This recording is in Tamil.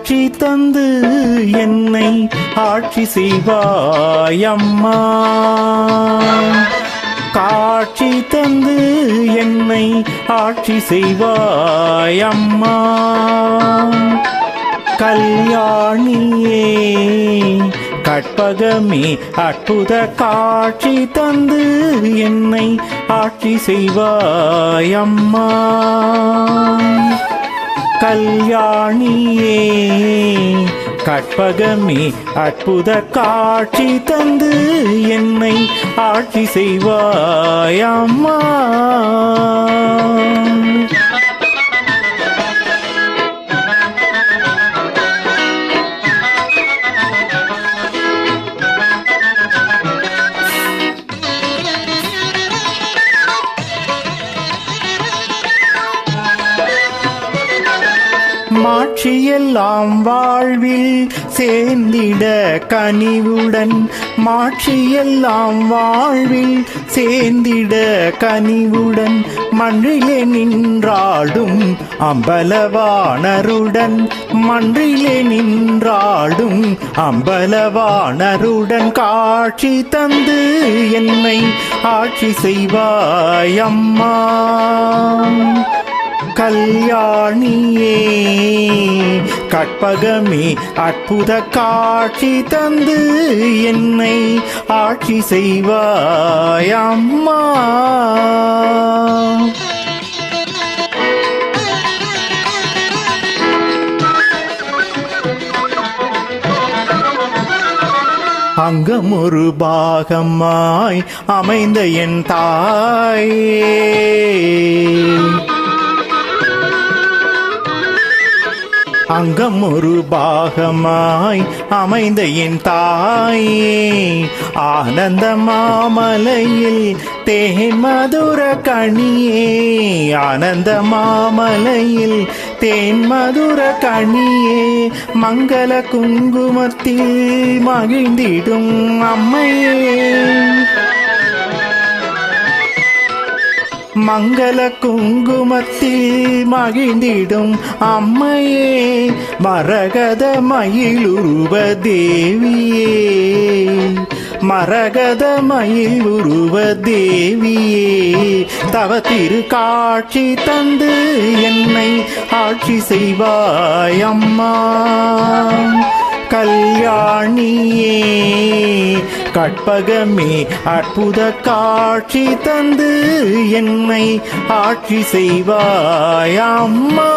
காட்சி தந்து என்னை ஆட்சி செய்வாய் அம்மா. காட்சி தந்து என்னை ஆட்சி செய்வாய் அம்மா. கல்யாணியே கற்பகமே அற்புத காட்சி தந்து என்னை ஆட்சி செய்வாய் அம்மா. கல்யாணியே கற்பகமே அற்புத காட்சி தந்து என்னை ஆட்சி செய்வாய் அம்மா. மாட்சியெல்லாம் வாழ்வில் சேர்ந்திட கனிவுடன், மாட்சியெல்லாம் வாழ்வில் சேர்ந்திட கனிவுடன், மன்றிலே நின்றாடும் அம்பலவாணருடன், மன்றிலே நின்றாடும் அம்பலவாணருடன் காட்சி தந்து என்னை ஆட்சி செய்வாய் அம்மா. கல்யாணியே கற்பகமே அற்புத காட்சி தந்து என்னை ஆட்சி செய்வாய் அம்மா. அங்கம் ஒரு பாகமாய் அமைந்த என் தாயே, அங்கம் ஒரு பாகமாய் அமைந்த என் தாயே, ஆனந்த மாமலையில் தேன் மதுர கனியே, ஆனந்த மாமலையில் தேன் மதுர கனியே, மங்கள குங்குமத்தில் மகிழ்ந்திடும் அம்மையே, மங்கள குங்குமத்தில் மகிழ்ந்திடும் அம்மையே, மரகத மயிலுருவ தேவியே, மரகத மயிலுருவ தேவியே, தவ திரு காட்சி தந்து என்னை ஆட்சி செய்வாய் அம்மா. கல்யாணியே கற்பகமே அற்புத காட்சி தந்து என்னை ஆட்சி செய்வாய் அம்மா.